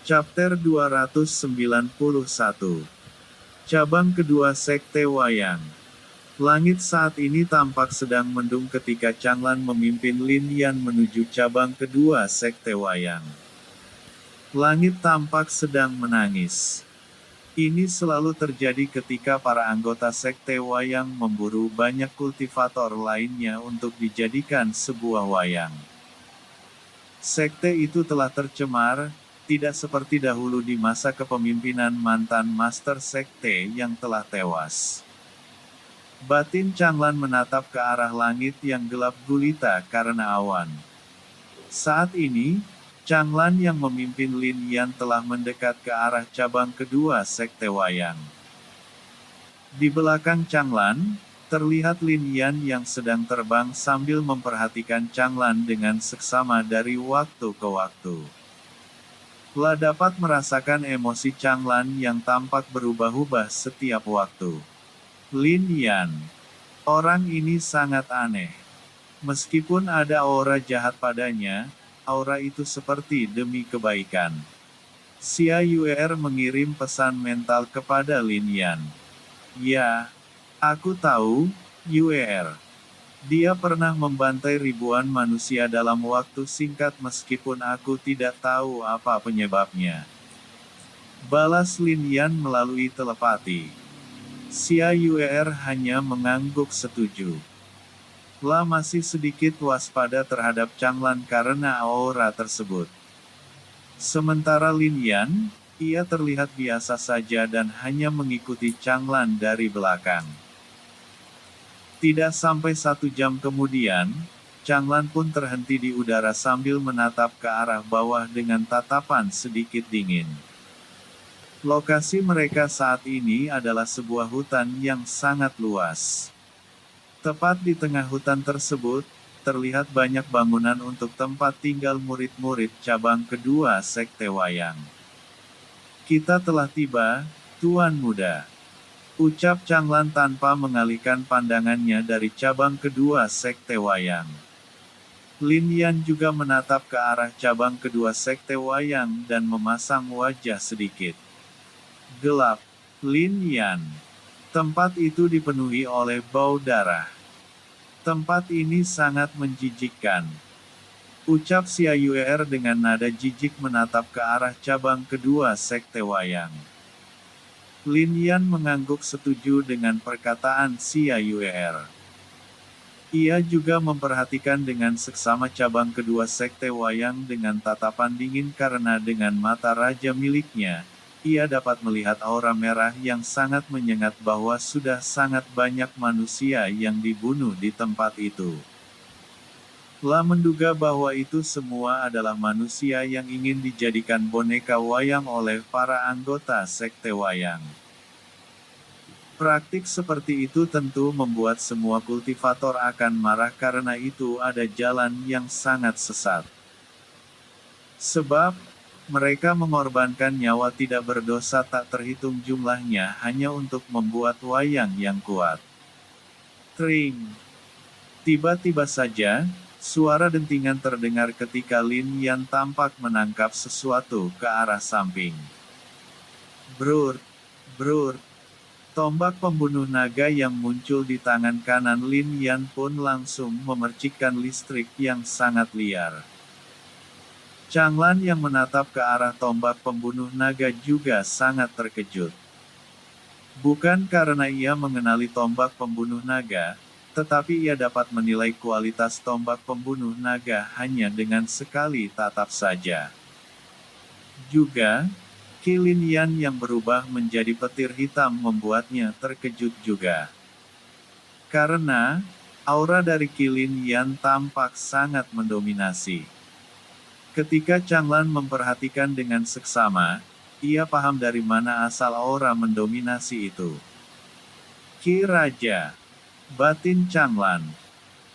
Chapter 291. Cabang kedua Sekte Wayang. Langit saat ini tampak sedang mendung ketika Changlan memimpin Lin Yan menuju cabang kedua Sekte Wayang. Langit tampak sedang menangis. Ini selalu terjadi ketika para anggota Sekte Wayang memburu banyak kultivator lainnya untuk dijadikan sebuah wayang. Sekte itu telah tercemar, tidak seperti dahulu di masa kepemimpinan mantan Master Sekte yang telah tewas. Batin Changlan menatap ke arah langit yang gelap gulita karena awan. Saat ini, Changlan yang memimpin Lin Yan telah mendekat ke arah cabang kedua Sekte Wayang. Di belakang Changlan, terlihat Lin Yan yang sedang terbang sambil memperhatikan Changlan dengan seksama dari waktu ke waktu. La dapat merasakan emosi Changlan yang tampak berubah-ubah setiap waktu. Lin Yan. Orang ini sangat aneh. Meskipun ada aura jahat padanya, aura itu seperti demi kebaikan. Xia Yuer mengirim pesan mental kepada Lin Yan. Ya, aku tahu, Yuer. Dia pernah membantai ribuan manusia dalam waktu singkat meskipun aku tidak tahu apa penyebabnya. Balas Lin Yan melalui telepati. Xia Yuer hanya mengangguk setuju. La masih sedikit waspada terhadap Changlan karena aura tersebut. Sementara Lin Yan, ia terlihat biasa saja dan hanya mengikuti Changlan dari belakang. Tidak sampai 1 jam kemudian, Changlan pun terhenti di udara sambil menatap ke arah bawah dengan tatapan sedikit dingin. Lokasi mereka saat ini adalah sebuah hutan yang sangat luas. Tepat di tengah hutan tersebut, terlihat banyak bangunan untuk tempat tinggal murid-murid cabang kedua Sekte Wayang. Kita telah tiba, Tuan Muda. Ucap Changlan tanpa mengalihkan pandangannya dari cabang kedua Sekte Wayang. Lin Yan juga menatap ke arah cabang kedua Sekte Wayang dan memasang wajah sedikit gelap. Lin Yan. Tempat itu dipenuhi oleh bau darah. Tempat ini sangat menjijikkan. Ucap Xia Yuer dengan nada jijik menatap ke arah cabang kedua Sekte Wayang. Lin Yan mengangguk setuju dengan perkataan Xia Yuer. Ia juga memperhatikan dengan seksama cabang kedua Sekte Wayang dengan tatapan dingin karena dengan mata raja miliknya, ia dapat melihat aura merah yang sangat menyengat bahwa sudah sangat banyak manusia yang dibunuh di tempat itu. La menduga bahwa itu semua adalah manusia yang ingin dijadikan boneka wayang oleh para anggota Sekte Wayang. Praktik seperti itu tentu membuat semua kultivator akan marah karena itu ada jalan yang sangat sesat. Sebab, mereka mengorbankan nyawa tidak berdosa tak terhitung jumlahnya hanya untuk membuat wayang yang kuat. Tring. Tiba-tiba saja, suara dentingan terdengar ketika Lin Yan tampak menangkap sesuatu ke arah samping. Brur, brur. Tombak pembunuh naga yang muncul di tangan kanan Lin Yan pun langsung memercikkan listrik yang sangat liar. Changlan yang menatap ke arah tombak pembunuh naga juga sangat terkejut. Bukan karena ia mengenali tombak pembunuh naga, tetapi ia dapat menilai kualitas tombak pembunuh naga hanya dengan sekali tatap saja. Juga, Qi Lin Yan yang berubah menjadi petir hitam membuatnya terkejut juga. Karena, aura dari Qi Lin Yan tampak sangat mendominasi. Ketika Changlan memperhatikan dengan seksama, ia paham dari mana asal aura mendominasi itu. Qi Raja. Batin Changlan.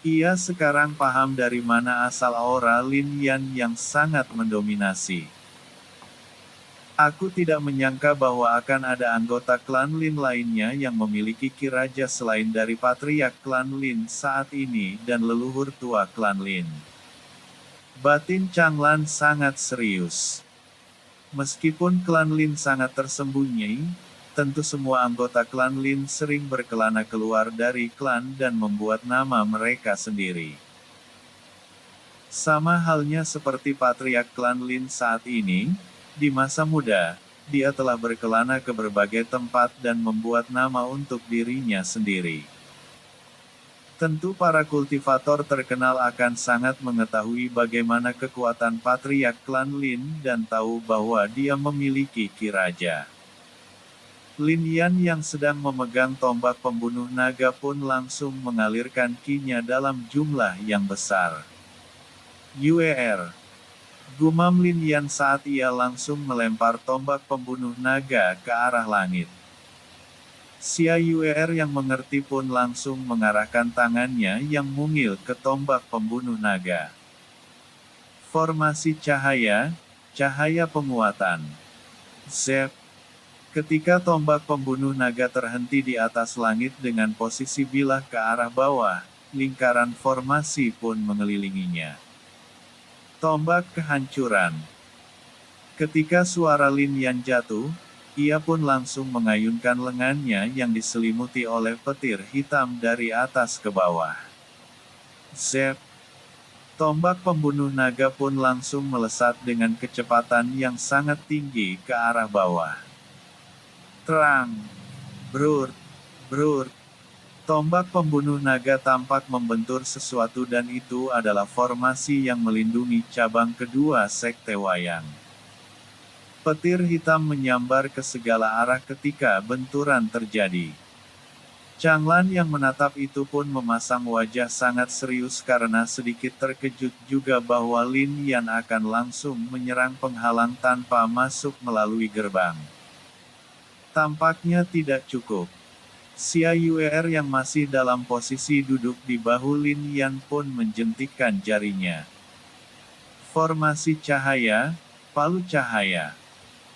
Ia sekarang paham dari mana asal aura Lin Yan yang sangat mendominasi. Aku tidak menyangka bahwa akan ada anggota klan Lin lainnya yang memiliki Qi Raja selain dari patriark klan Lin saat ini dan leluhur tua klan Lin. Batin Changlan sangat serius. Meskipun klan Lin sangat tersembunyi, tentu semua anggota klan Lin sering berkelana keluar dari klan dan membuat nama mereka sendiri. Sama halnya seperti patriark klan Lin saat ini, di masa muda, dia telah berkelana ke berbagai tempat dan membuat nama untuk dirinya sendiri. Tentu para kultivator terkenal akan sangat mengetahui bagaimana kekuatan patriark klan Lin dan tahu bahwa dia memiliki ki raja. Lin Yan yang sedang memegang tombak pembunuh naga pun langsung mengalirkan ki-nya dalam jumlah yang besar. "UER," gumam Lin Yan saat ia langsung melempar tombak pembunuh naga ke arah langit. Xia Yuer yang mengerti pun langsung mengarahkan tangannya yang mungil ke tombak pembunuh naga. Formasi cahaya, cahaya penguatan. Zep. Ketika tombak pembunuh naga terhenti di atas langit dengan posisi bilah ke arah bawah, lingkaran formasi pun mengelilinginya. Tombak kehancuran. Ketika suara Lin Yan jatuh, ia pun langsung mengayunkan lengannya yang diselimuti oleh petir hitam dari atas ke bawah. Zep! Tombak pembunuh naga pun langsung melesat dengan kecepatan yang sangat tinggi ke arah bawah. Terang! Brur! Brur! Tombak pembunuh naga tampak membentur sesuatu dan itu adalah formasi yang melindungi cabang kedua Sekte Wayang. Petir hitam menyambar ke segala arah ketika benturan terjadi. Changlan yang menatap itu pun memasang wajah sangat serius karena sedikit terkejut juga bahwa Lin Yan akan langsung menyerang penghalang tanpa masuk melalui gerbang. Tampaknya tidak cukup. Xia Yuer yang masih dalam posisi duduk di bahu Lin Yan pun menjentikkan jarinya. Formasi cahaya, palu cahaya.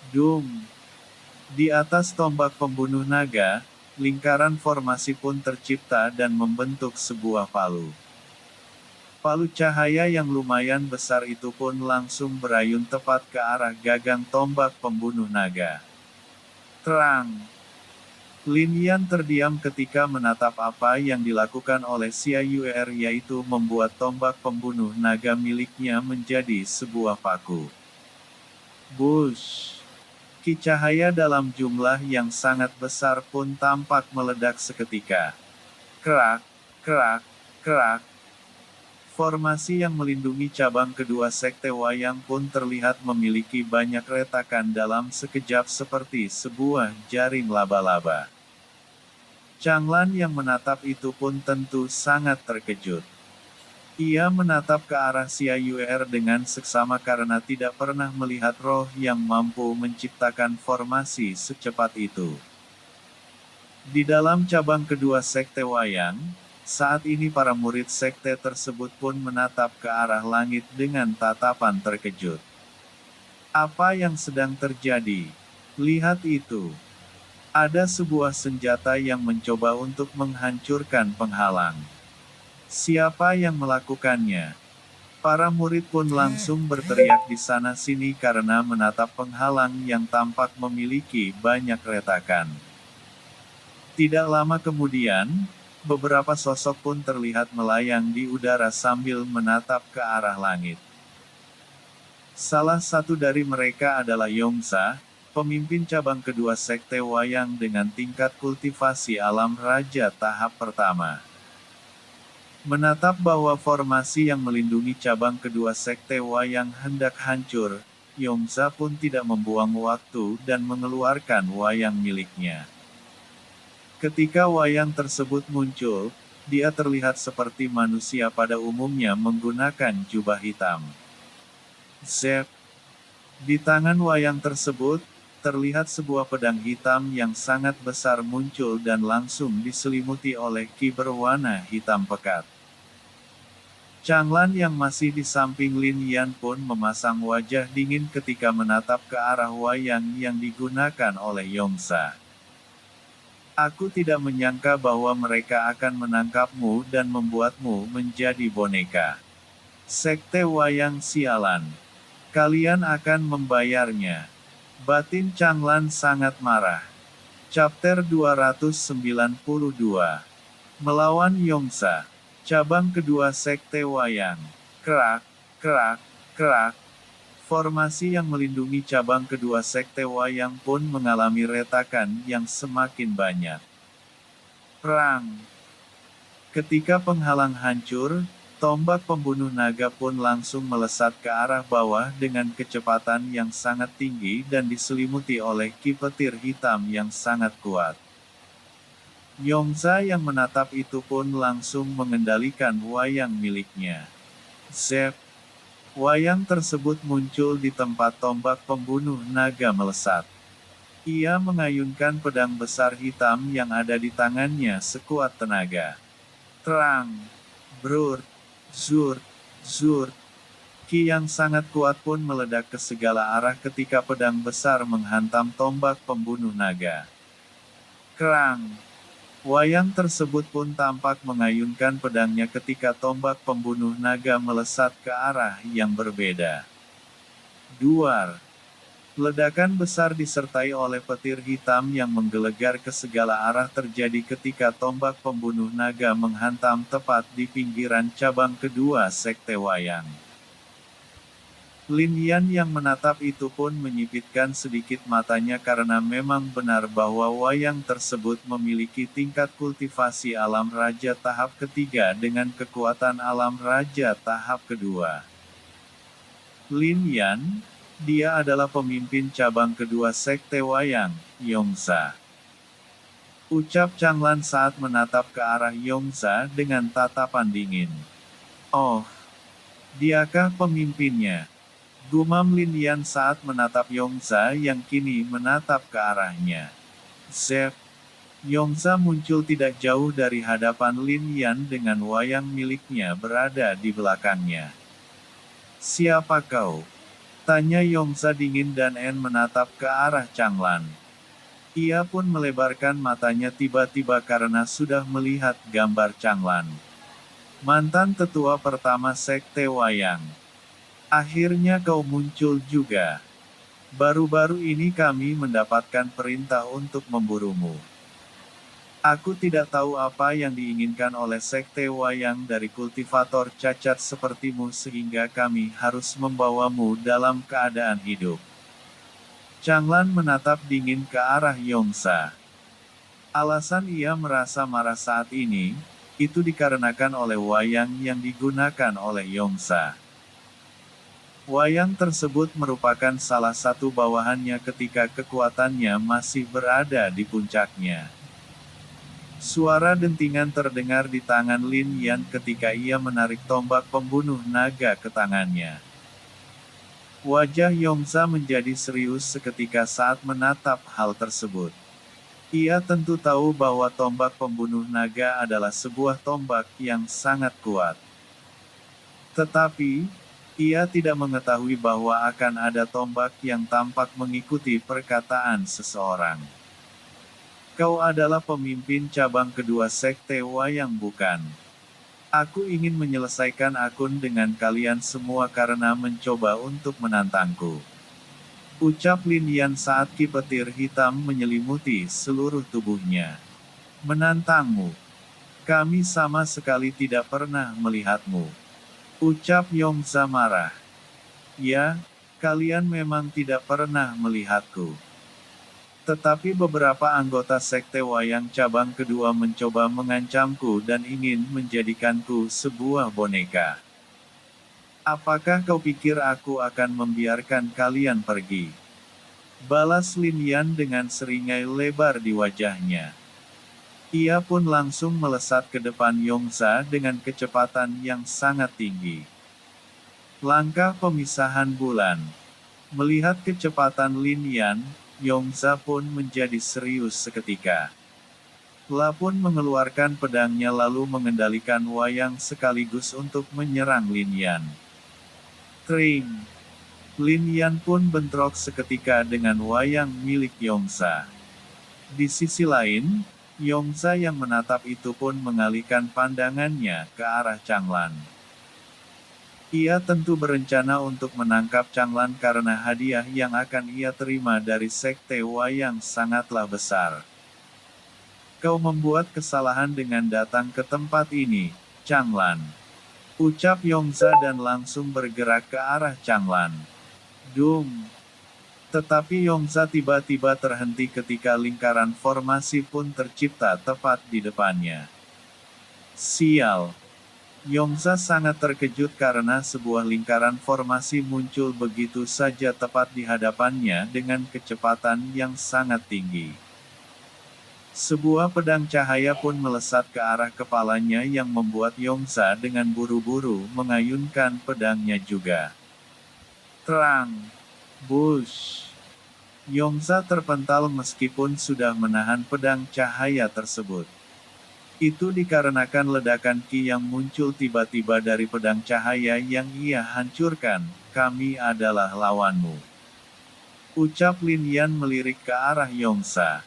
Dum! Di atas tombak pembunuh naga, lingkaran formasi pun tercipta dan membentuk sebuah palu. Palu cahaya yang lumayan besar itu pun langsung berayun tepat ke arah gagang tombak pembunuh naga. Terang! Lin Yan terdiam ketika menatap apa yang dilakukan oleh Xia Yuer yaitu membuat tombak pembunuh naga miliknya menjadi sebuah paku. Bush! Ki cahaya dalam jumlah yang sangat besar pun tampak meledak seketika. Kerak, kerak, kerak. Formasi yang melindungi cabang kedua Sekte Wayang pun terlihat memiliki banyak retakan dalam sekejap seperti sebuah jaring laba-laba. Changlan yang menatap itu pun tentu sangat terkejut. Ia menatap ke arah Xia Yuer dengan seksama karena tidak pernah melihat roh yang mampu menciptakan formasi secepat itu. Di dalam cabang kedua Sekte Wayang, saat ini para murid sekte tersebut pun menatap ke arah langit dengan tatapan terkejut. Apa yang sedang terjadi? Lihat itu. Ada sebuah senjata yang mencoba untuk menghancurkan penghalang. Siapa yang melakukannya? Para murid pun langsung berteriak di sana-sini karena menatap penghalang yang tampak memiliki banyak retakan. Tidak lama kemudian, beberapa sosok pun terlihat melayang di udara sambil menatap ke arah langit. Salah satu dari mereka adalah Yongsa, pemimpin cabang kedua Sekte Wayang dengan tingkat kultivasi alam raja tahap pertama. Menatap bahwa formasi yang melindungi cabang kedua Sekte Wayang hendak hancur, Yongsa pun tidak membuang waktu dan mengeluarkan wayang miliknya. Ketika wayang tersebut muncul, dia terlihat seperti manusia pada umumnya menggunakan jubah hitam. Zep! Di tangan wayang tersebut, terlihat sebuah pedang hitam yang sangat besar muncul dan langsung diselimuti oleh ki berwarna hitam pekat. Changlan yang masih di samping Lin Yan pun memasang wajah dingin ketika menatap ke arah wayang yang digunakan oleh Yongsa. Aku tidak menyangka bahwa mereka akan menangkapmu dan membuatmu menjadi boneka. Sekte Wayang sialan. Kalian akan membayarnya. Batin Changlan sangat marah. Chapter 292. Melawan Yongsa. Cabang kedua Sekte Wayang. Kerak, kerak, kerak. Formasi yang melindungi cabang kedua Sekte Wayang pun mengalami retakan yang semakin banyak. Perang. Ketika penghalang hancur, tombak pembunuh naga pun langsung melesat ke arah bawah dengan kecepatan yang sangat tinggi dan diselimuti oleh ki petir hitam yang sangat kuat. Yongza yang menatap itu pun langsung mengendalikan wayang miliknya. Zep. Wayang tersebut muncul di tempat tombak pembunuh naga melesat. Ia mengayunkan pedang besar hitam yang ada di tangannya sekuat tenaga. Terang. Brur. Zur. Zur. Ki yang sangat kuat pun meledak ke segala arah ketika pedang besar menghantam tombak pembunuh naga. Kerang. Wayang tersebut pun tampak mengayunkan pedangnya ketika tombak pembunuh naga melesat ke arah yang berbeda. Duar. Ledakan besar disertai oleh petir hitam yang menggelegar ke segala arah terjadi ketika tombak pembunuh naga menghantam tepat di pinggiran cabang kedua Sekte Wayang. Lin Yan yang menatap itu pun menyipitkan sedikit matanya karena memang benar bahwa wayang tersebut memiliki tingkat kultivasi alam raja tahap ketiga dengan kekuatan alam raja tahap kedua. Lin Yan, dia adalah pemimpin cabang kedua Sekte Wayang, Yongza. Ucap Changlan saat menatap ke arah Yongza dengan tatapan dingin. Oh, diakah pemimpinnya? Gumam Lin Yan saat menatap Yongza yang kini menatap ke arahnya. Zep. Yongza muncul tidak jauh dari hadapan Lin Yan dengan wayang miliknya berada di belakangnya. Siapa kau? Tanya Yongza dingin dan menatap ke arah Changlan. Ia pun melebarkan matanya tiba-tiba karena sudah melihat gambar Changlan. Mantan tetua pertama Sekte Wayang. Akhirnya kau muncul juga. Baru-baru ini kami mendapatkan perintah untuk memburumu. Aku tidak tahu apa yang diinginkan oleh Sekte Wayang dari kultivator cacat sepertimu sehingga kami harus membawamu dalam keadaan hidup. Changlan menatap dingin ke arah Yongza. Alasan ia merasa marah saat ini, itu dikarenakan oleh wayang yang digunakan oleh Yongza. Wayang tersebut merupakan salah satu bawahannya ketika kekuatannya masih berada di puncaknya. Suara dentingan terdengar di tangan Lin Yan ketika ia menarik tombak pembunuh naga ke tangannya. Wajah Yongza menjadi serius seketika saat menatap hal tersebut. Ia tentu tahu bahwa tombak pembunuh naga adalah sebuah tombak yang sangat kuat. Tetapi, ia tidak mengetahui bahwa akan ada tombak yang tampak mengikuti perkataan seseorang. Kau adalah pemimpin cabang kedua Sekte Wayang bukan? Aku ingin menyelesaikan akun dengan kalian semua karena mencoba untuk menantangku. Ucap Lin Yan saat ki petir hitam menyelimuti seluruh tubuhnya. Menantangmu? Kami sama sekali tidak pernah melihatmu. Ucap Yongza marah. Ya, kalian memang tidak pernah melihatku. Tetapi beberapa anggota Sekte Wayang cabang kedua mencoba mengancamku dan ingin menjadikanku sebuah boneka. Apakah kau pikir aku akan membiarkan kalian pergi? Balas Lin Yan dengan seringai lebar di wajahnya. Ia pun langsung melesat ke depan Yongza dengan kecepatan yang sangat tinggi. Langkah pemisahan bulan. Melihat kecepatan Lin Yan, Yongza pun menjadi serius seketika. La pun mengeluarkan pedangnya lalu mengendalikan wayang sekaligus untuk menyerang Lin Yan. Tring! Lin Yan pun bentrok seketika dengan wayang milik Yongza. Di sisi lain, Yongza yang menatap itu pun mengalihkan pandangannya ke arah Changlan. Ia tentu berencana untuk menangkap Changlan karena hadiah yang akan ia terima dari Sekte Wayang sangatlah besar. Kau membuat kesalahan dengan datang ke tempat ini, Changlan. Ucap Yongza dan langsung bergerak ke arah Changlan. Dung. Tetapi Yongza tiba-tiba terhenti ketika lingkaran formasi pun tercipta tepat di depannya. Sial. Yongza sangat terkejut karena sebuah lingkaran formasi muncul begitu saja tepat di hadapannya dengan kecepatan yang sangat tinggi. Sebuah pedang cahaya pun melesat ke arah kepalanya yang membuat Yongza dengan buru-buru mengayunkan pedangnya juga. Terang. Bush. Yongza terpental meskipun sudah menahan pedang cahaya tersebut. Itu dikarenakan ledakan ki yang muncul tiba-tiba dari pedang cahaya yang ia hancurkan. Kami adalah lawanmu. Ucap Lin Yan melirik ke arah Yongza.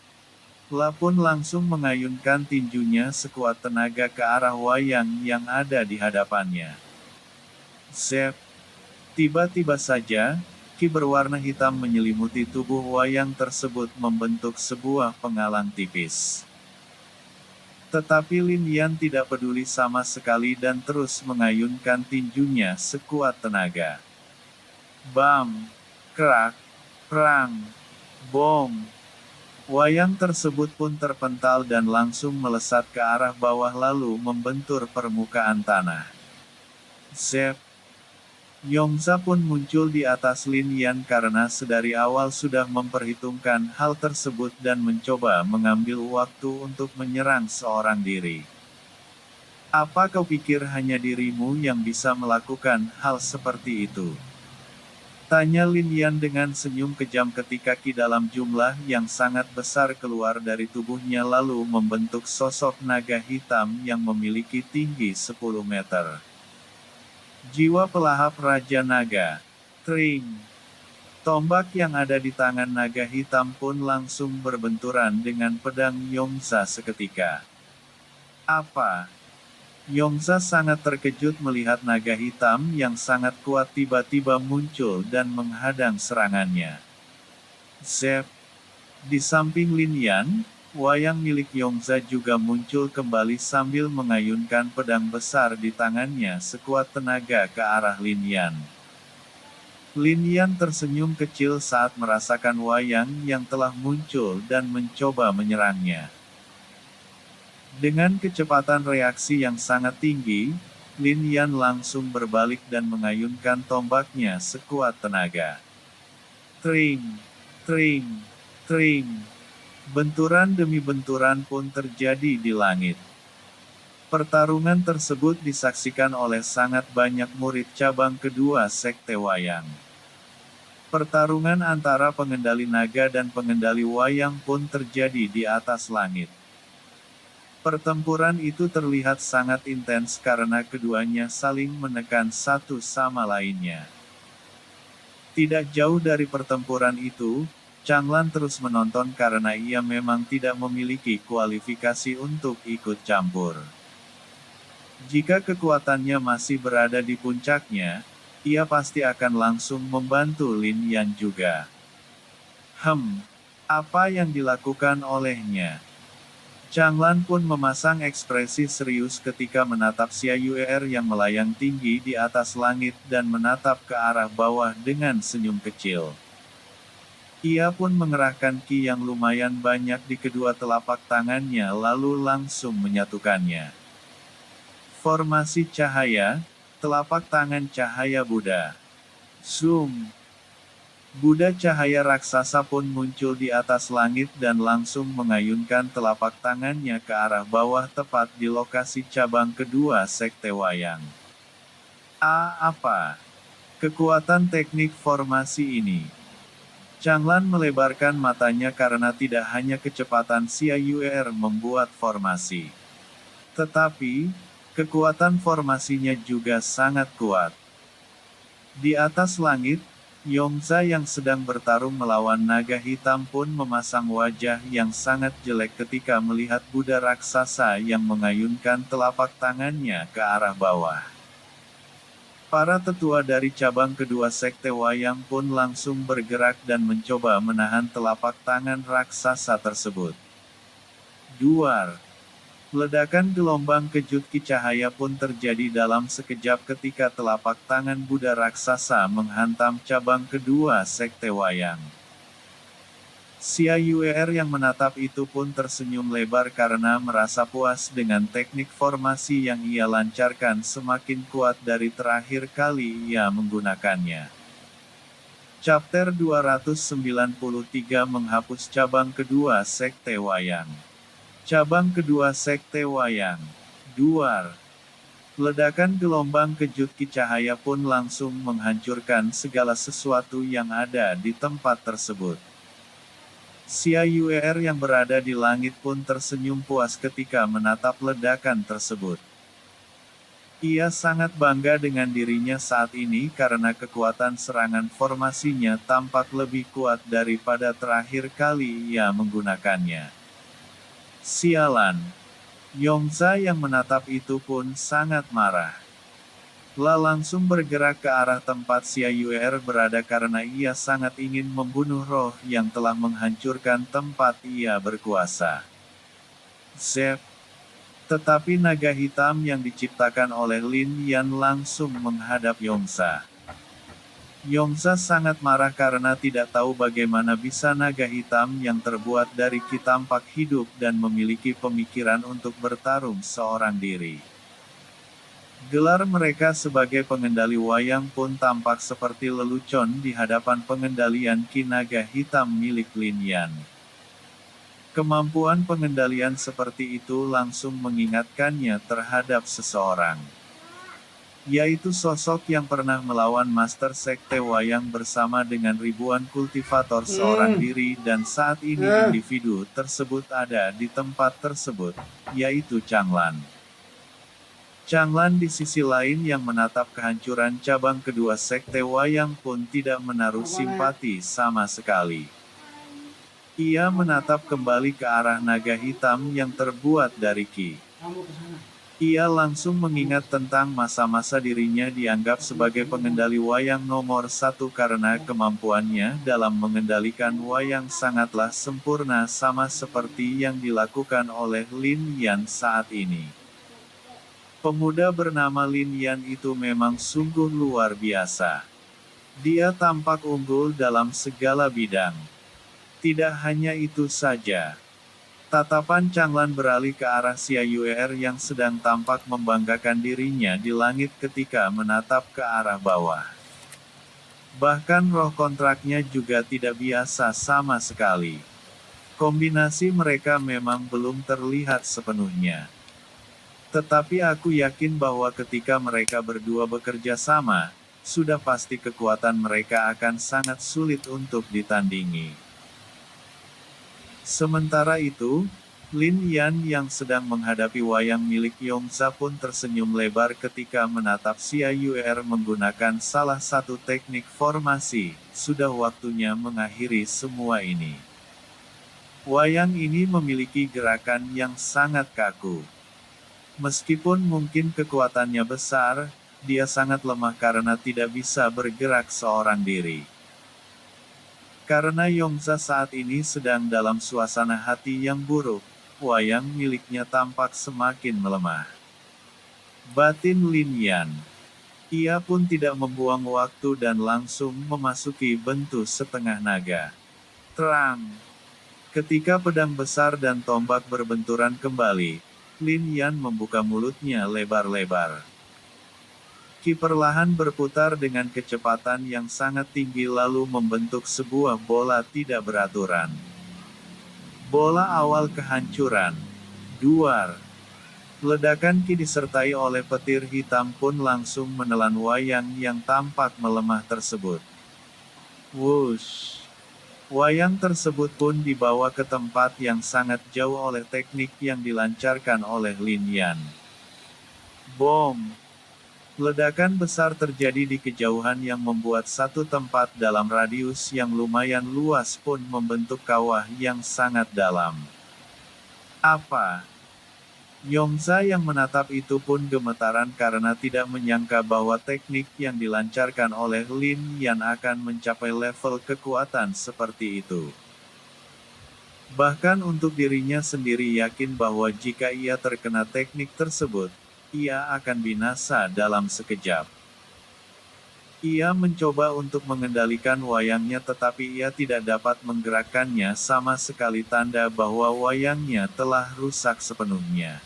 La pun langsung mengayunkan tinjunya sekuat tenaga ke arah wayang yang ada di hadapannya. Zep. Tiba-tiba saja, ki berwarna hitam menyelimuti tubuh wayang tersebut membentuk sebuah penghalang tipis. Tetapi Lin Yan tidak peduli sama sekali dan terus mengayunkan tinjunya sekuat tenaga. Bam! Krak! Perang! Bom! Wayang tersebut pun terpental dan langsung melesat ke arah bawah lalu membentur permukaan tanah. Zep! Yongza pun muncul di atas Lin Yan karena sedari awal sudah memperhitungkan hal tersebut dan mencoba mengambil waktu untuk menyerang seorang diri. Apa kau pikir hanya dirimu yang bisa melakukan hal seperti itu? Tanya Lin Yan dengan senyum kejam ketika ki dalam jumlah yang sangat besar keluar dari tubuhnya lalu membentuk sosok naga hitam yang memiliki tinggi 10 meter. Jiwa pelahap Raja Naga. Tring. Tombak yang ada di tangan naga hitam pun langsung berbenturan dengan pedang Yongza seketika. Apa? Yongza sangat terkejut melihat naga hitam yang sangat kuat tiba-tiba muncul dan menghadang serangannya. Zep. Di samping Lin Yan, wayang milik Yongza juga muncul kembali sambil mengayunkan pedang besar di tangannya sekuat tenaga ke arah Lin Yan. Lin Yan tersenyum kecil saat merasakan wayang yang telah muncul dan mencoba menyerangnya. Dengan kecepatan reaksi yang sangat tinggi, Lin Yan langsung berbalik dan mengayunkan tombaknya sekuat tenaga. Tring! Tring! Tring! Benturan demi benturan pun terjadi di langit. Pertarungan tersebut disaksikan oleh sangat banyak murid cabang kedua Sekte Wayang. Pertarungan antara pengendali naga dan pengendali wayang pun terjadi di atas langit. Pertempuran itu terlihat sangat intens karena keduanya saling menekan satu sama lainnya. Tidak jauh dari pertempuran itu, Changlan terus menonton karena ia memang tidak memiliki kualifikasi untuk ikut campur. Jika kekuatannya masih berada di puncaknya, ia pasti akan langsung membantu Lin Yan juga. Apa yang dilakukan olehnya? Changlan pun memasang ekspresi serius ketika menatap Xia Yuer yang melayang tinggi di atas langit dan menatap ke arah bawah dengan senyum kecil. Ia pun mengerahkan ki yang lumayan banyak di kedua telapak tangannya lalu langsung menyatukannya. Formasi cahaya, telapak tangan cahaya Buddha. Zoom. Buddha cahaya raksasa pun muncul di atas langit dan langsung mengayunkan telapak tangannya ke arah bawah tepat di lokasi cabang kedua Sekte Wayang. Apa? Kekuatan teknik formasi ini. Changlan melebarkan matanya karena tidak hanya kecepatan Xia Yuer membuat formasi. Tetapi, kekuatan formasinya juga sangat kuat. Di atas langit, Yongza yang sedang bertarung melawan naga hitam pun memasang wajah yang sangat jelek ketika melihat Buddha raksasa yang mengayunkan telapak tangannya ke arah bawah. Para tetua dari cabang kedua Sekte Wayang pun langsung bergerak dan mencoba menahan telapak tangan raksasa tersebut. Duar. Ledakan gelombang kejut Ki cahaya pun terjadi dalam sekejap ketika telapak tangan Buddha raksasa menghantam cabang kedua Sekte Wayang. Xia Yuer yang menatap itu pun tersenyum lebar karena merasa puas dengan teknik formasi yang ia lancarkan semakin kuat dari terakhir kali ia menggunakannya. Chapter 293 menghapus cabang kedua Sekte Wayang. Cabang kedua Sekte Wayang. Duar. Ledakan gelombang kejut Ki cahaya pun langsung menghancurkan segala sesuatu yang ada di tempat tersebut. Xia Yuer yang berada di langit pun tersenyum puas ketika menatap ledakan tersebut. Ia sangat bangga dengan dirinya saat ini karena kekuatan serangan formasinya tampak lebih kuat daripada terakhir kali ia menggunakannya. Sialan. Yongza yang menatap itu pun sangat marah. Langsung bergerak ke arah tempat Xia Yuer berada karena ia sangat ingin membunuh roh yang telah menghancurkan tempat ia berkuasa. Zep. Tetapi naga hitam yang diciptakan oleh Lin Yan langsung menghadap Yongza. Yongza sangat marah karena tidak tahu bagaimana bisa naga hitam yang terbuat dari ki tampak hidup dan memiliki pemikiran untuk bertarung seorang diri. Gelar mereka sebagai pengendali wayang pun tampak seperti lelucon di hadapan pengendalian ki naga hitam milik Lin Yan. Kemampuan pengendalian seperti itu langsung mengingatkannya terhadap seseorang. Yaitu sosok yang pernah melawan Master Sekte Wayang bersama dengan ribuan kultivator seorang diri dan saat ini individu tersebut ada di tempat tersebut, yaitu Changlan. Changlan di sisi lain yang menatap kehancuran cabang kedua Sekte Wayang pun tidak menaruh simpati sama sekali. Ia menatap kembali ke arah naga hitam yang terbuat dari ki. Ia langsung mengingat tentang masa-masa dirinya dianggap sebagai pengendali wayang nomor satu karena kemampuannya dalam mengendalikan wayang sangatlah sempurna sama seperti yang dilakukan oleh Lin Yan saat ini. Pemuda bernama Lin Yan itu memang sungguh luar biasa. Dia tampak unggul dalam segala bidang. Tidak hanya itu saja. Tatapan Changlan beralih ke arah Xia Yuer yang sedang tampak membanggakan dirinya di langit ketika menatap ke arah bawah. Bahkan roh kontraknya juga tidak biasa sama sekali. Kombinasi mereka memang belum terlihat sepenuhnya. Tetapi aku yakin bahwa ketika mereka berdua bekerja sama, sudah pasti kekuatan mereka akan sangat sulit untuk ditandingi. Sementara itu, Lin Yan yang sedang menghadapi wayang milik Yongza pun tersenyum lebar ketika menatap Xia Yuer menggunakan salah satu teknik formasi. Sudah waktunya mengakhiri semua ini. Wayang ini memiliki gerakan yang sangat kaku. Meskipun mungkin kekuatannya besar, dia sangat lemah karena tidak bisa bergerak seorang diri. Karena Yongza saat ini sedang dalam suasana hati yang buruk, wayang miliknya tampak semakin melemah. Batin Lin Yan. Ia pun tidak membuang waktu dan langsung memasuki bentuk setengah naga. Terang. Ketika pedang besar dan tombak berbenturan kembali, Lin Yan membuka mulutnya lebar-lebar. Ki perlahan berputar dengan kecepatan yang sangat tinggi lalu membentuk sebuah bola tidak beraturan. Bola awal kehancuran. Duar. Ledakan ki disertai oleh petir hitam pun langsung menelan wayang yang tampak melemah tersebut. Wush. Wayang tersebut pun dibawa ke tempat yang sangat jauh oleh teknik yang dilancarkan oleh Lin Yan. Bom! Ledakan besar terjadi di kejauhan yang membuat satu tempat dalam radius yang lumayan luas pun membentuk kawah yang sangat dalam. Apa? Yongza yang menatap itu pun gemetaran karena tidak menyangka bahwa teknik yang dilancarkan oleh Lin Yan akan mencapai level kekuatan seperti itu. Bahkan untuk dirinya sendiri yakin bahwa jika ia terkena teknik tersebut, ia akan binasa dalam sekejap. Ia mencoba untuk mengendalikan wayangnya tetapi ia tidak dapat menggerakkannya sama sekali, tanda bahwa wayangnya telah rusak sepenuhnya.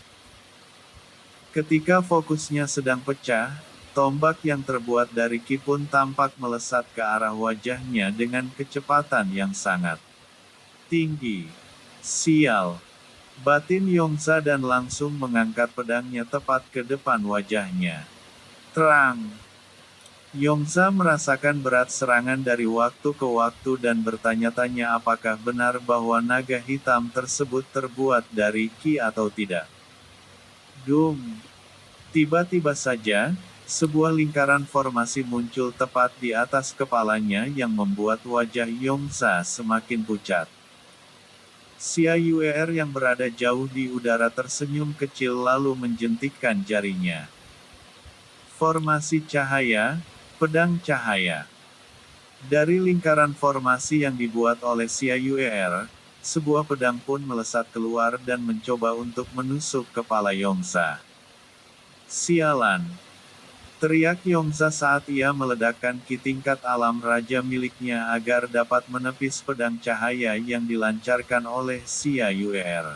Ketika fokusnya sedang pecah, tombak yang terbuat dari ki pun tampak melesat ke arah wajahnya dengan kecepatan yang sangat tinggi. Sial! Batin Yongza dan langsung mengangkat pedangnya tepat ke depan wajahnya. Terang! Yongza merasakan berat serangan dari waktu ke waktu dan bertanya-tanya apakah benar bahwa naga hitam tersebut terbuat dari ki atau tidak. Dung! Tiba-tiba saja, sebuah lingkaran formasi muncul tepat di atas kepalanya yang membuat wajah Yongza semakin pucat. Xia Yuer yang berada jauh di udara tersenyum kecil lalu menjentikkan jarinya. Formasi cahaya, pedang cahaya. Dari lingkaran formasi yang dibuat oleh Xia Yuer, sebuah pedang pun melesat keluar dan mencoba untuk menusuk kepala Yongza. Sialan! Teriak Yongza saat ia meledakkan ki tingkat alam raja miliknya agar dapat menepis pedang cahaya yang dilancarkan oleh Xia Yuer.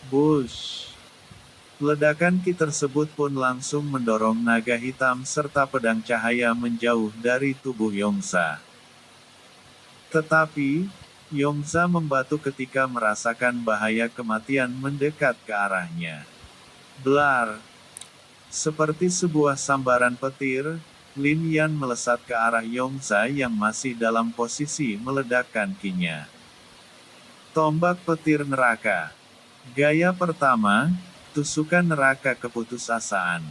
Bush! Ledakan ki tersebut pun langsung mendorong naga hitam serta pedang cahaya menjauh dari tubuh Yongza. Tetapi, Yongza membatu ketika merasakan bahaya kematian mendekat ke arahnya. Blar! Seperti sebuah sambaran petir, Lin Yan melesat ke arah Yongza yang masih dalam posisi meledakkan ki-nya. Tombak petir neraka. Gaya pertama, tusukan neraka keputusasaan.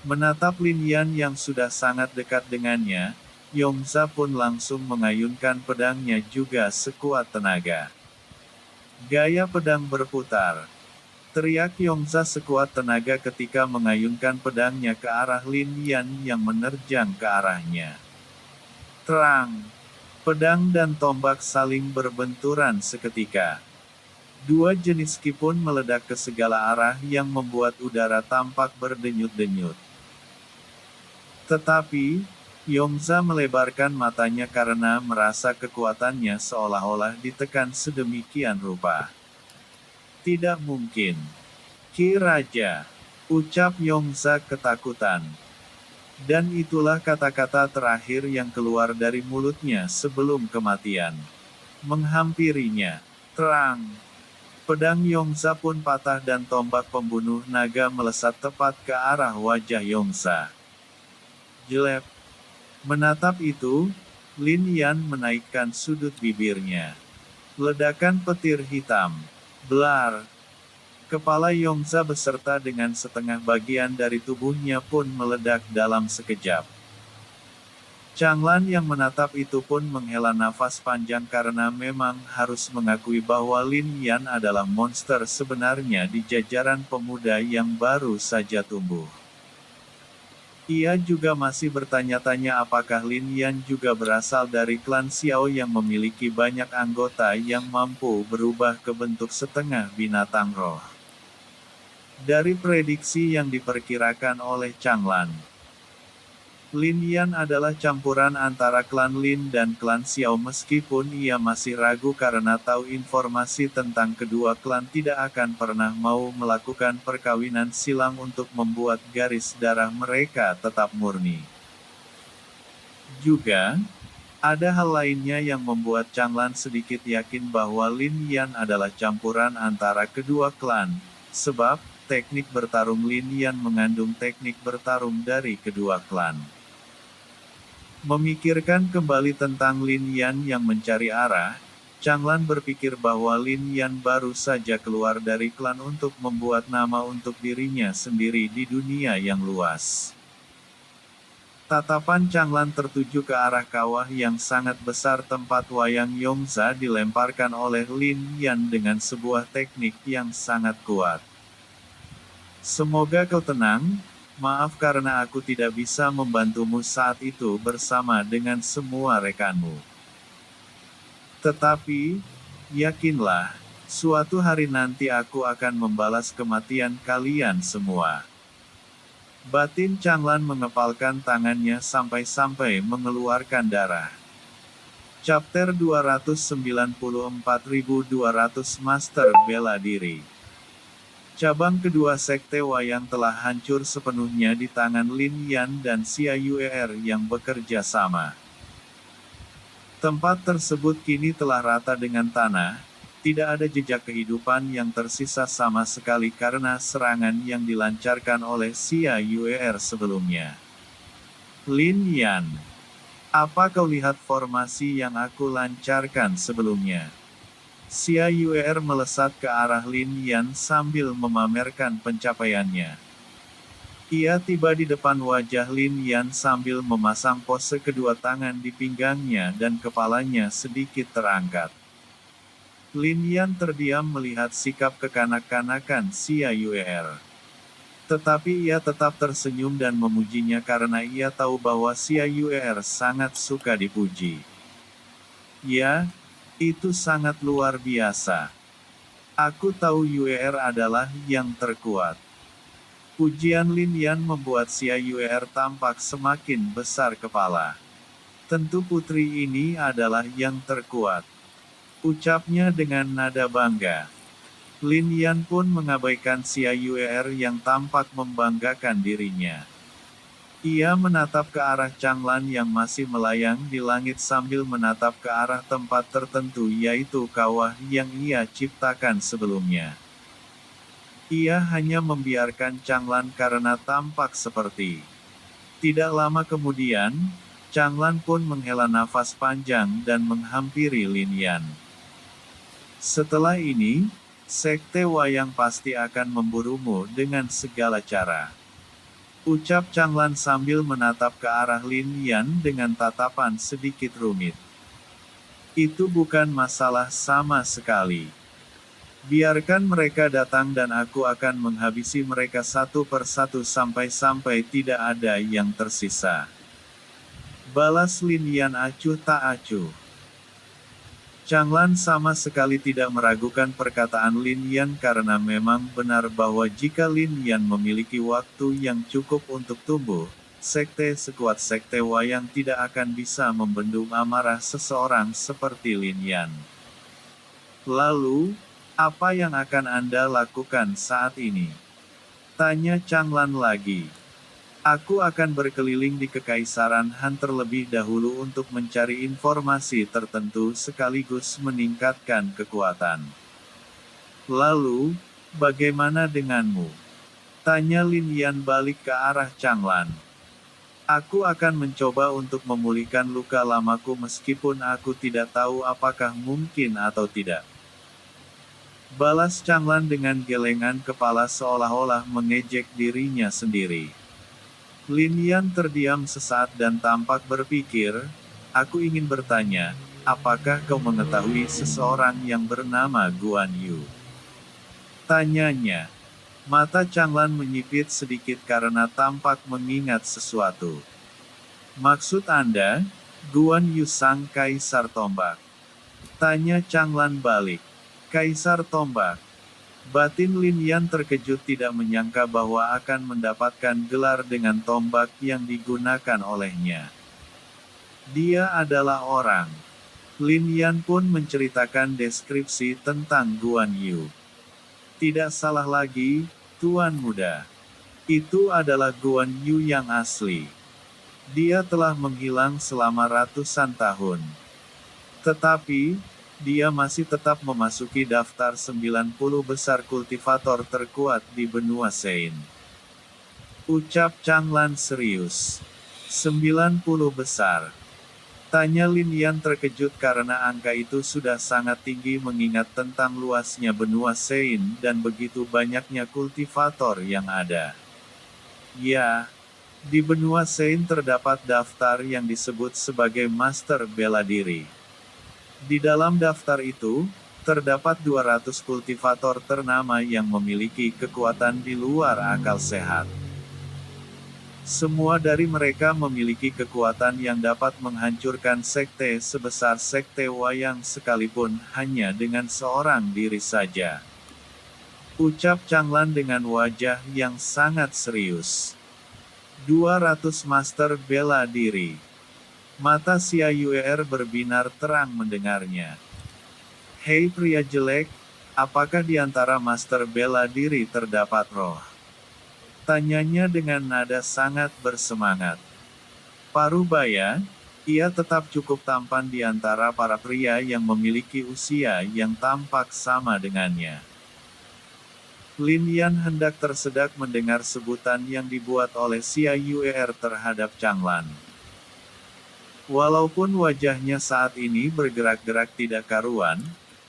Menatap Lin Yan yang sudah sangat dekat dengannya, Yongza pun langsung mengayunkan pedangnya juga sekuat tenaga. Gaya pedang berputar. Teriak Yongza sekuat tenaga ketika mengayunkan pedangnya ke arah Lin Yan yang menerjang ke arahnya. Terang! Pedang dan tombak saling berbenturan seketika. Dua jenis ki pun meledak ke segala arah yang membuat udara tampak berdenyut-denyut. Tetapi, Yongza melebarkan matanya karena merasa kekuatannya seolah-olah ditekan sedemikian rupa. Tidak mungkin. Ki Raja, ucap Yongza ketakutan. Dan itulah kata-kata terakhir yang keluar dari mulutnya sebelum kematian. Menghampirinya. Terang! Pedang Yongza pun patah dan tombak pembunuh naga melesat tepat ke arah wajah Yongza. Jelek. Menatap itu, Lin Yan menaikkan sudut bibirnya. Ledakan petir hitam. Blar! Kepala Yongza beserta dengan setengah bagian dari tubuhnya pun meledak dalam sekejap. Changlan yang menatap itu pun menghela nafas panjang karena memang harus mengakui bahwa Lin Yan adalah monster sebenarnya di jajaran pemuda yang baru saja tumbuh. Ia juga masih bertanya-tanya apakah Lin Yan juga berasal dari klan Xiao yang memiliki banyak anggota yang mampu berubah ke bentuk setengah binatang roh. Dari prediksi yang diperkirakan oleh Changlan, Lin Yan adalah campuran antara klan Lin dan klan Xiao meskipun ia masih ragu karena tahu informasi tentang kedua klan tidak akan pernah mau melakukan perkawinan silang untuk membuat garis darah mereka tetap murni. Juga, ada hal lainnya yang membuat Changlan sedikit yakin bahwa Lin Yan adalah campuran antara kedua klan, sebab, teknik bertarung Lin Yan mengandung teknik bertarung dari kedua klan. Memikirkan kembali tentang Lin Yan yang mencari arah, Changlan berpikir bahwa Lin Yan baru saja keluar dari klan untuk membuat nama untuk dirinya sendiri di dunia yang luas. Tatapan Changlan tertuju ke arah kawah yang sangat besar tempat wayang Yongza dilemparkan oleh Lin Yan dengan sebuah teknik yang sangat kuat. Semoga kau tenang, maaf karena aku tidak bisa membantumu saat itu bersama dengan semua rekanmu. Tetapi, yakinlah, suatu hari nanti aku akan membalas kematian kalian semua. Batin Changlan mengepalkan tangannya sampai-sampai mengeluarkan darah. Chapter 294.200 Master Bela Diri. Cabang kedua Sekte Wayang telah hancur sepenuhnya di tangan Lin Yan dan Xia Yuer yang bekerja sama. Tempat tersebut kini telah rata dengan tanah, tidak ada jejak kehidupan yang tersisa sama sekali karena serangan yang dilancarkan oleh Xia Yuer sebelumnya. Lin Yan, apa kau lihat formasi yang aku lancarkan sebelumnya? Xia Yuer melesat ke arah Lin Yan sambil memamerkan pencapaiannya. Ia tiba di depan wajah Lin Yan sambil memasang pose kedua tangan di pinggangnya dan kepalanya sedikit terangkat. Lin Yan terdiam melihat sikap kekanak-kanakan Xia Yuer. Tetapi ia tetap tersenyum dan memujinya karena ia tahu bahwa Xia Yuer sangat suka dipuji. Ya, itu sangat luar biasa. Aku tahu Yuer adalah yang terkuat. Pujian Lin Yan membuat Xia Yuer tampak semakin besar kepala. Tentu putri ini adalah yang terkuat, ucapnya dengan nada bangga. Lin Yan pun mengabaikan Xia Yuer yang tampak membanggakan dirinya. Ia menatap ke arah Changlan yang masih melayang di langit sambil menatap ke arah tempat tertentu yaitu kawah yang ia ciptakan sebelumnya. Ia hanya membiarkan Changlan karena tampak seperti. Tidak lama kemudian, Changlan pun menghela nafas panjang dan menghampiri Lin Yan. Setelah ini, Sekte Wayang pasti akan memburumu dengan segala cara. Ucap Changlan sambil menatap ke arah Lin Yan dengan tatapan sedikit rumit. Itu bukan masalah sama sekali. Biarkan mereka datang dan aku akan menghabisi mereka satu persatu sampai-sampai tidak ada yang tersisa. Balas Lin Yan acuh tak acuh. Changlan sama sekali tidak meragukan perkataan Lin Yan karena memang benar bahwa jika Lin Yan memiliki waktu yang cukup untuk tumbuh, sekte sekuat Sekte Wayang tidak akan bisa membendung amarah seseorang seperti Lin Yan. Lalu, apa yang akan Anda lakukan saat ini? Tanya Changlan lagi. Aku akan berkeliling di Kekaisaran Han terlebih dahulu untuk mencari informasi tertentu sekaligus meningkatkan kekuatan. Lalu, bagaimana denganmu? Tanya Lin Yan balik ke arah Changlan. Aku akan mencoba untuk memulihkan luka lamaku meskipun aku tidak tahu apakah mungkin atau tidak. Balas Changlan dengan gelengan kepala seolah-olah mengejek dirinya sendiri. Lin Yan terdiam sesaat dan tampak berpikir, aku ingin bertanya, apakah kau mengetahui seseorang yang bernama Guan Yu? Tanyanya. Mata Changlan menyipit sedikit karena tampak mengingat sesuatu. Maksud Anda, Guan Yu sang Kaisar Tombak? Tanya Changlan balik. Kaisar Tombak. Batin Lin Yan terkejut tidak menyangka bahwa akan mendapatkan gelar dengan tombak yang digunakan olehnya. Dia adalah orang. Lin Yan pun menceritakan deskripsi tentang Guan Yu. Tidak salah lagi, Tuan Muda. Itu adalah Guan Yu yang asli. Dia telah menghilang selama ratusan tahun. Tetapi, dia masih tetap memasuki daftar 90 besar kultivator terkuat di benua Sein. Ucap Changlan serius. 90 besar. Tanya Lin Yan terkejut karena angka itu sudah sangat tinggi mengingat tentang luasnya benua Sein dan begitu banyaknya kultivator yang ada. Ya, di benua Sein terdapat daftar yang disebut sebagai Master Bela Diri. Di dalam daftar itu, Terdapat 200 kultivator ternama yang memiliki kekuatan di luar akal sehat. Semua dari mereka memiliki kekuatan yang dapat menghancurkan sekte sebesar sekte wayang sekalipun hanya dengan seorang diri saja. Ucap Changlan dengan wajah yang sangat serius. 200 master bela diri. Mata Xia Yuer berbinar terang mendengarnya. Hei pria jelek, apakah di antara master bela diri terdapat roh? Tanyanya dengan nada sangat bersemangat. Parubaya, ia tetap cukup tampan di antara para pria yang memiliki usia yang tampak sama dengannya. Lin Yan hendak tersedak mendengar sebutan yang dibuat oleh Xia Yuer terhadap Changlan. Walaupun wajahnya saat ini bergerak-gerak tidak karuan,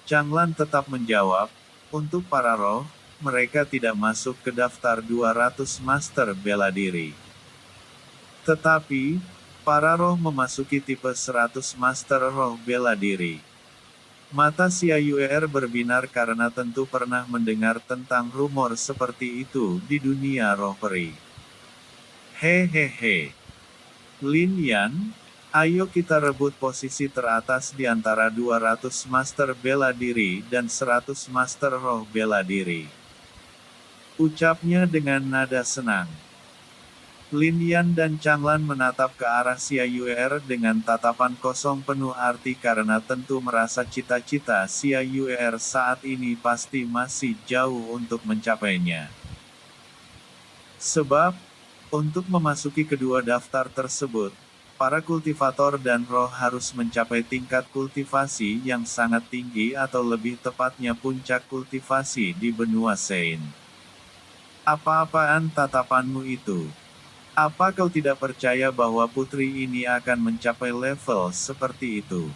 Changlan tetap menjawab, untuk para roh, mereka tidak masuk ke daftar 200 master bela diri. Tetapi, para roh memasuki tipe 100 master roh bela diri. Mata Xia Yuer berbinar karena tentu pernah mendengar tentang rumor seperti itu di dunia roh peri. Hehehe. Lin Yan, ayo kita rebut posisi teratas di antara 200 master bela diri dan 100 master roh bela diri. Ucapnya dengan nada senang. Lin Yan dan Changlan menatap ke arah Xia Yuer dengan tatapan kosong penuh arti karena tentu merasa cita-cita Xia Yuer saat ini pasti masih jauh untuk mencapainya. Sebab, untuk memasuki kedua daftar tersebut, para kultivator dan roh harus mencapai tingkat kultivasi yang sangat tinggi atau lebih tepatnya puncak kultivasi di benua Sein. Apa-apaan tatapanmu itu? Apa kau tidak percaya bahwa putri ini akan mencapai level seperti itu?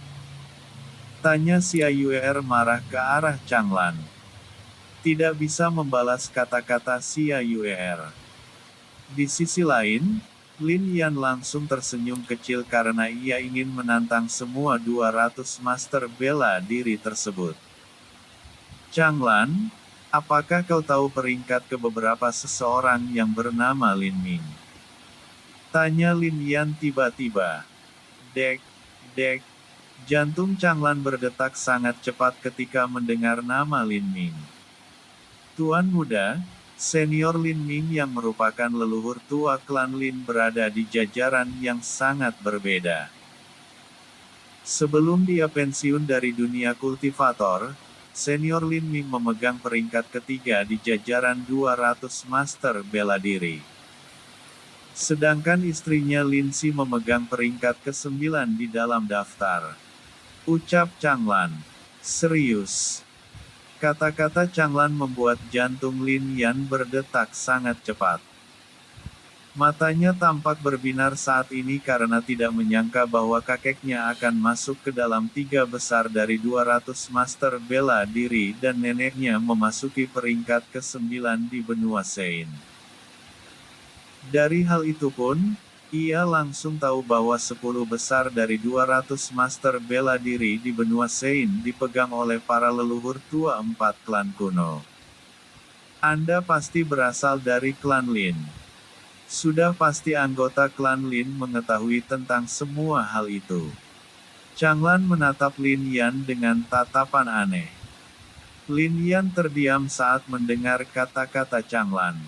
Tanya Xia Yuer marah ke arah Changlan. Tidak bisa membalas kata-kata Xia Yuer. Di sisi lain, Lin Yan langsung tersenyum kecil karena ia ingin menantang semua 200 master bela diri tersebut. Changlan, apakah kau tahu peringkat ke beberapa seseorang yang bernama Lin Ming? Tanya Lin Yan tiba-tiba. Dek, dek. Jantung Changlan berdetak sangat cepat ketika mendengar nama Lin Ming. Tuan muda, senior Lin Ming yang merupakan leluhur tua klan Lin berada di jajaran yang sangat berbeda. Sebelum dia pensiun dari dunia kultivator, senior Lin Ming memegang peringkat ketiga di jajaran 200 master bela diri. Sedangkan istrinya Lin Si memegang peringkat ke-9 di dalam daftar. Ucap Changlan. Serius. Kata-kata Changlan membuat jantung Lin Yan berdetak sangat cepat. Matanya tampak berbinar saat ini karena tidak menyangka bahwa kakeknya akan masuk ke dalam 3 besar dari 200 master bela diri dan neneknya memasuki peringkat ke-9 di benua Sein. Dari hal itu pun, ia langsung tahu bahwa 10 besar dari 200 master bela diri di benua Sein dipegang oleh para leluhur tua 4 klan kuno. Anda pasti berasal dari klan Lin. Sudah pasti anggota klan Lin mengetahui tentang semua hal itu. Changlan menatap Lin Yan dengan tatapan aneh. Lin Yan terdiam saat mendengar kata-kata Changlan.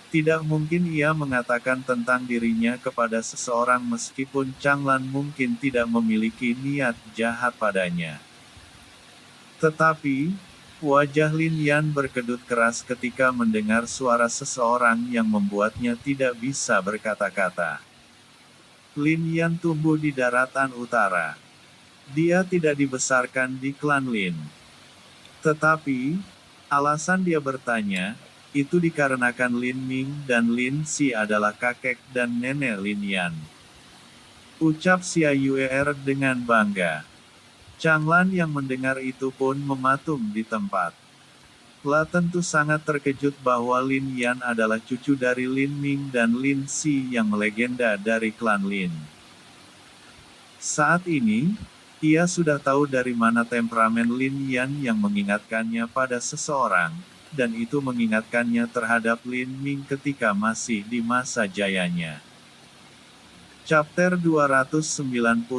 Tidak mungkin ia mengatakan tentang dirinya kepada seseorang meskipun Changlan mungkin tidak memiliki niat jahat padanya. Tetapi, wajah Lin Yan berkedut keras ketika mendengar suara seseorang yang membuatnya tidak bisa berkata-kata. Lin Yan tumbuh di daratan utara. Dia tidak dibesarkan di klan Lin. Tetapi, alasan dia bertanya, itu dikarenakan Lin Ming dan Lin Si adalah kakek dan nenek Lin Yan. Ucap Xia Yuer dengan bangga. Changlan yang mendengar itu pun mematung di tempat. La tentu sangat terkejut bahwa Lin Yan adalah cucu dari Lin Ming dan Lin Si yang legenda dari klan Lin. Saat ini, Ia sudah tahu dari mana temperamen Lin Yan yang mengingatkannya pada seseorang, dan itu mengingatkannya terhadap Lin Ming ketika masih di masa jayanya. Chapter 295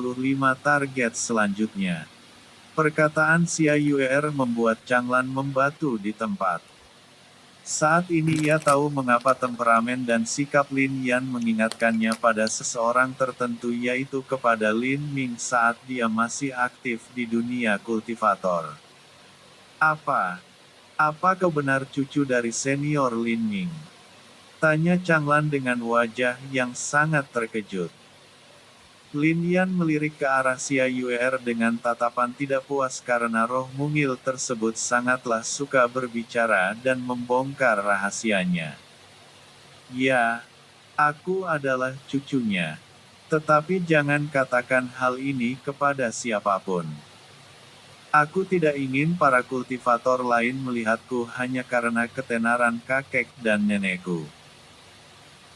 Target selanjutnya. Perkataan Xia Yuer membuat Changlan membatu di tempat. Saat ini ia tahu mengapa temperamen dan sikap Lin Yan mengingatkannya pada seseorang tertentu, yaitu kepada Lin Ming saat dia masih aktif di dunia kultivator. Apa? Apa kau benar cucu dari senior Lin Ming? Tanya Changlan dengan wajah yang sangat terkejut. Lin Yan melirik ke arah Xia Yuer dengan tatapan tidak puas karena roh mungil tersebut sangatlah suka berbicara dan membongkar rahasianya. Ya, aku adalah cucunya. Tetapi jangan katakan hal ini kepada siapapun. Aku tidak ingin para kultivator lain melihatku hanya karena ketenaran kakek dan nenekku.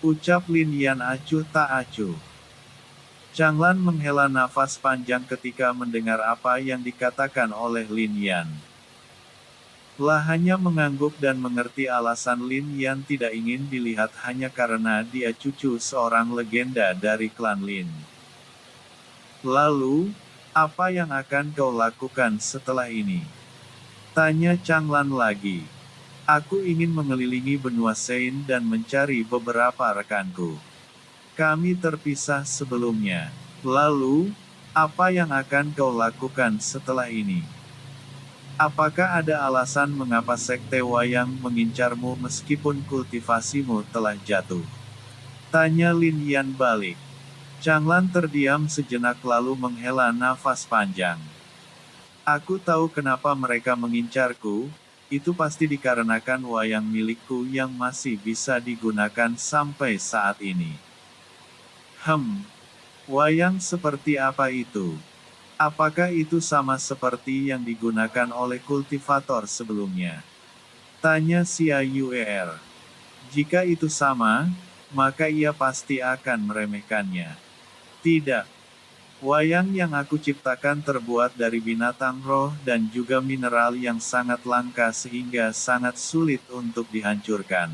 Ucap Lin Yan acuh tak acuh. Changlan menghela nafas panjang ketika mendengar apa yang dikatakan oleh Lin Yan. Lah hanya mengangguk dan mengerti alasan Lin Yan tidak ingin dilihat hanya karena dia cucu seorang legenda dari klan Lin. Lalu, apa yang akan kau lakukan setelah ini? Tanya Changlan lagi. Aku ingin mengelilingi benua Sein dan mencari beberapa rekanku. Kami terpisah sebelumnya. Lalu, apa yang akan kau lakukan setelah ini? Apakah ada alasan mengapa Sekte Wayang mengincarmu meskipun kultivasimu telah jatuh? Tanya Lin Yan balik. Changlan terdiam sejenak lalu menghela nafas panjang. Aku tahu kenapa mereka mengincarku, itu pasti dikarenakan wayang milikku yang masih bisa digunakan sampai saat ini. Wayang seperti apa itu? Apakah itu sama seperti yang digunakan oleh kultivator sebelumnya? Tanya Xia Yuer. Jika itu sama, maka ia pasti akan meremehkannya. Tidak. Wayang yang aku ciptakan terbuat dari binatang roh dan juga mineral yang sangat langka sehingga sangat sulit untuk dihancurkan.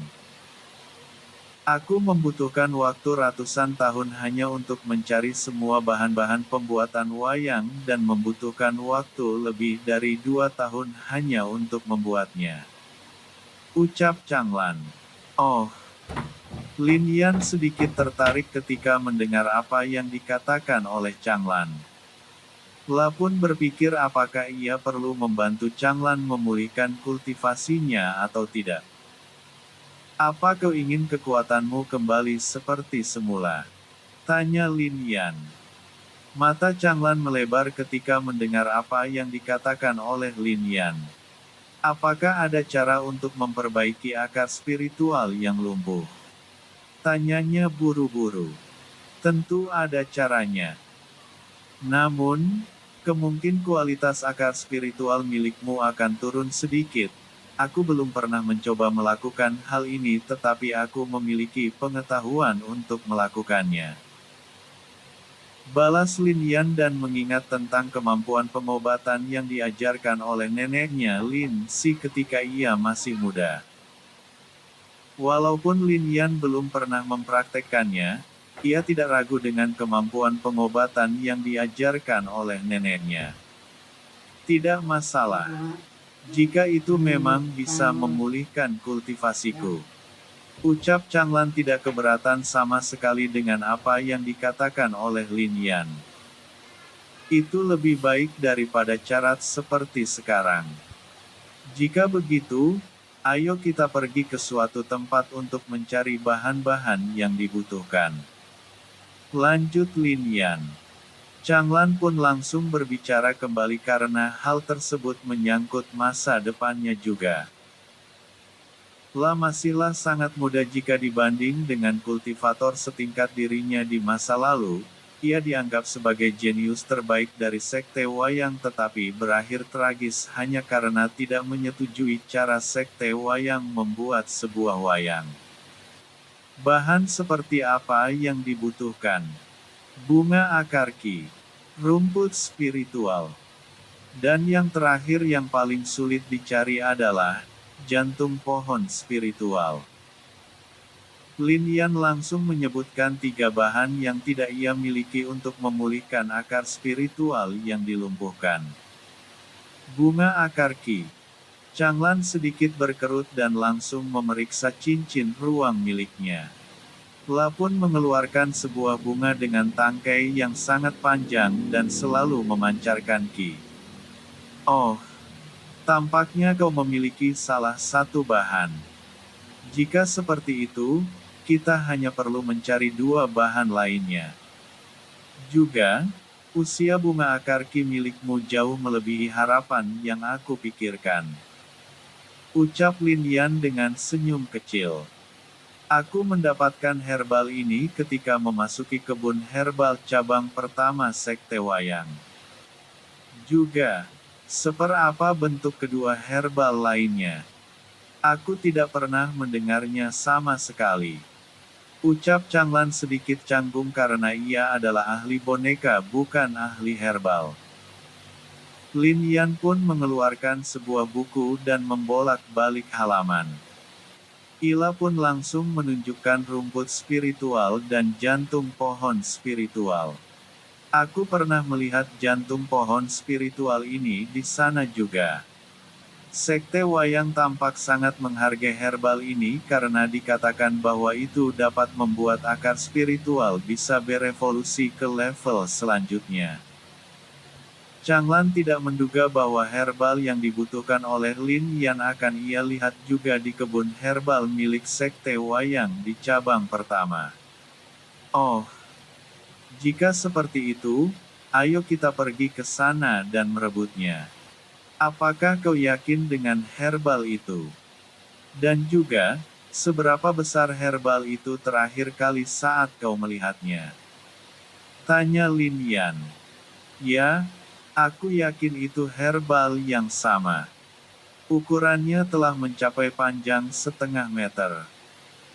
Aku membutuhkan waktu ratusan tahun hanya untuk mencari semua bahan-bahan pembuatan wayang dan membutuhkan waktu lebih dari 2 tahun hanya untuk membuatnya. Ucap Changlan. Oh. Lin Yan sedikit tertarik ketika mendengar apa yang dikatakan oleh Changlan. La pun berpikir apakah ia perlu membantu Changlan memulihkan kultivasinya atau tidak. Apa kau ingin kekuatanmu kembali seperti semula? Tanya Lin Yan. Mata Changlan melebar ketika mendengar apa yang dikatakan oleh Lin Yan. Apakah ada cara untuk memperbaiki akar spiritual yang lumpuh? Tanyanya buru-buru. Tentu ada caranya. Namun, kemungkinan kualitas akar spiritual milikmu akan turun sedikit. Aku belum pernah mencoba melakukan hal ini tetapi aku memiliki pengetahuan untuk melakukannya. Balas Lin Yan dan mengingat tentang kemampuan pengobatan yang diajarkan oleh neneknya Lin Si ketika ia masih muda. Walaupun Lin Yan belum pernah mempraktekkannya, ia tidak ragu dengan kemampuan pengobatan yang diajarkan oleh neneknya. Tidak masalah. Jika itu memang bisa memulihkan kultivasiku. Ucap Changlan tidak keberatan sama sekali dengan apa yang dikatakan oleh Lin Yan. Itu lebih baik daripada cara seperti sekarang. Jika begitu, ayo kita pergi ke suatu tempat untuk mencari bahan-bahan yang dibutuhkan. Lanjut Lin Yan. Changlan pun langsung berbicara kembali karena hal tersebut menyangkut masa depannya juga. La masihlah sangat muda jika dibanding dengan kultivator setingkat dirinya di masa lalu. Ia dianggap sebagai jenius terbaik dari Sekte Wayang tetapi berakhir tragis hanya karena tidak menyetujui cara Sekte Wayang membuat sebuah wayang. Bahan seperti apa yang dibutuhkan? Bunga akar ki. rumput spiritual. Dan yang terakhir yang paling sulit dicari adalah jantung pohon spiritual. Lin Yan langsung menyebutkan 3 bahan yang tidak ia miliki untuk memulihkan akar spiritual yang dilumpuhkan. Bunga akar Qi. Changlan sedikit berkerut dan langsung memeriksa cincin ruang miliknya. La pun mengeluarkan sebuah bunga dengan tangkai yang sangat panjang dan selalu memancarkan Qi. Oh, tampaknya kau memiliki salah satu bahan. Jika seperti itu, kita hanya perlu mencari 2 bahan lainnya. Juga, usia bunga akar Qi milikmu jauh melebihi harapan yang aku pikirkan. Ucap Lin Yan dengan senyum kecil. Aku mendapatkan herbal ini ketika memasuki kebun herbal cabang pertama Sekte Wayang. Juga, seperapa bentuk kedua herbal lainnya. Aku tidak pernah mendengarnya sama sekali. Ucap Changlan sedikit canggung karena ia adalah ahli boneka bukan ahli herbal. Lin Yan pun mengeluarkan sebuah buku dan membolak-balik halaman. Ila pun langsung menunjukkan rumput spiritual dan jantung pohon spiritual. Aku pernah melihat jantung pohon spiritual ini di sana juga. Sekte Wayang tampak sangat menghargai herbal ini karena dikatakan bahwa itu dapat membuat akar spiritual bisa berevolusi ke level selanjutnya. Changlan tidak menduga bahwa herbal yang dibutuhkan oleh Lin Yan akan ia lihat juga di kebun herbal milik Sekte Wayang di cabang pertama. Oh, jika seperti itu, ayo kita pergi ke sana dan merebutnya. Apakah kau yakin dengan herbal itu? Dan juga, seberapa besar herbal itu terakhir kali saat kau melihatnya? Tanya Lin Yan. Ya, aku yakin itu herbal yang sama. Ukurannya telah mencapai panjang 1/2 meter.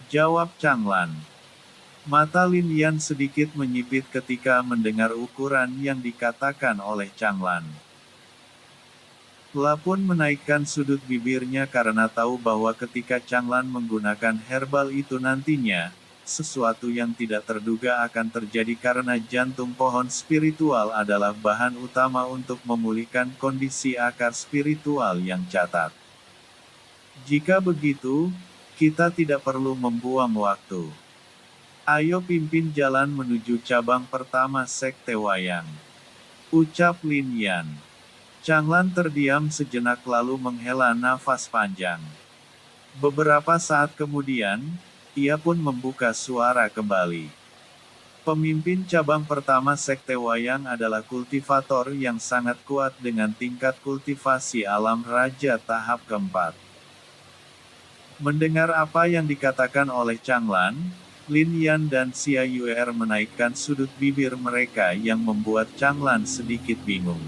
Jawab Changlan. Mata Lin Yan sedikit menyipit ketika mendengar ukuran yang dikatakan oleh Changlan. La pun menaikkan sudut bibirnya karena tahu bahwa ketika Changlan menggunakan herbal itu nantinya, sesuatu yang tidak terduga akan terjadi karena jantung pohon spiritual adalah bahan utama untuk memulihkan kondisi akar spiritual yang catat. Jika begitu, kita tidak perlu membuang waktu. Ayo pimpin jalan menuju cabang pertama Sekte Wayang. Ucap Lin Yan. Changlan terdiam sejenak lalu menghela nafas panjang. Beberapa saat kemudian, ia pun membuka suara kembali. Pemimpin cabang pertama Sekte Wayang adalah kultivator yang sangat kuat dengan tingkat kultivasi alam raja tahap keempat. Mendengar apa yang dikatakan oleh Changlan, Lin Yan dan Xia Yuer menaikkan sudut bibir mereka yang membuat Changlan sedikit bingung.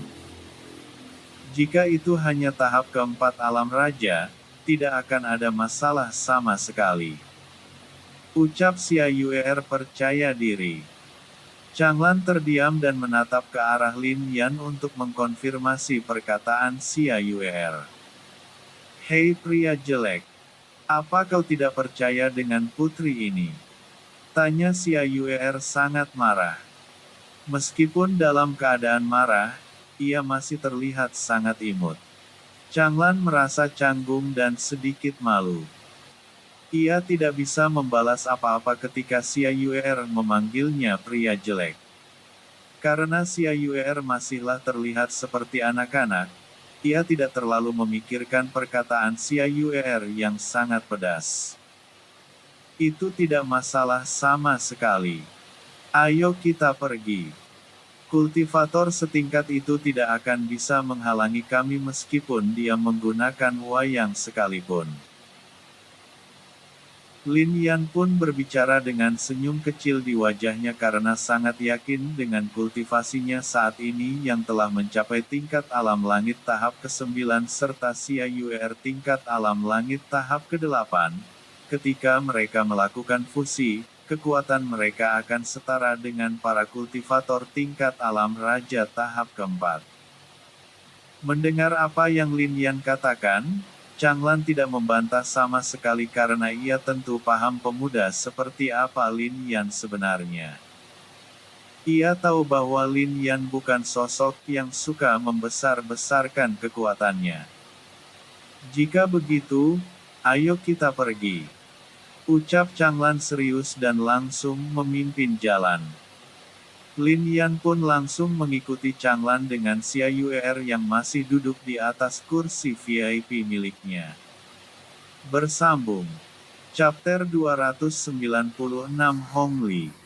Jika itu hanya tahap keempat alam raja, tidak akan ada masalah sama sekali. Ucap Xia Yuer percaya diri. Changlan terdiam dan menatap ke arah Lin Yan untuk mengkonfirmasi perkataan Xia Yuer. Hei pria jelek, apa kau tidak percaya dengan putri ini? Tanya Xia Yuer sangat marah. Meskipun dalam keadaan marah, ia masih terlihat sangat imut. Changlan merasa canggung dan sedikit malu. Ia tidak bisa membalas apa-apa ketika Xia Yuer memanggilnya pria jelek. Karena Xia Yuer masihlah terlihat seperti anak-anak, ia tidak terlalu memikirkan perkataan Xia Yuer yang sangat pedas. Itu tidak masalah sama sekali. Ayo kita pergi. Kultivator setingkat itu tidak akan bisa menghalangi kami meskipun dia menggunakan wayang sekalipun. Lin Yan pun berbicara dengan senyum kecil di wajahnya karena sangat yakin dengan kultivasinya saat ini yang telah mencapai tingkat alam langit tahap ke-9 serta Xia Yuer tingkat alam langit tahap ke-8. Ketika mereka melakukan fusi, kekuatan mereka akan setara dengan para kultivator tingkat alam Raja tahap keempat. Mendengar apa yang Lin Yan katakan, Changlan tidak membantah sama sekali karena ia tentu paham pemuda seperti apa Lin Yan sebenarnya. Ia tahu bahwa Lin Yan bukan sosok yang suka membesar-besarkan kekuatannya. Jika begitu, ayo kita pergi. Ucap Changlan serius dan langsung memimpin jalan. Lin Yan pun langsung mengikuti Changlan dengan Xia Yuer yang masih duduk di atas kursi VIP miliknya. Bersambung. Chapter 296 Hong Li.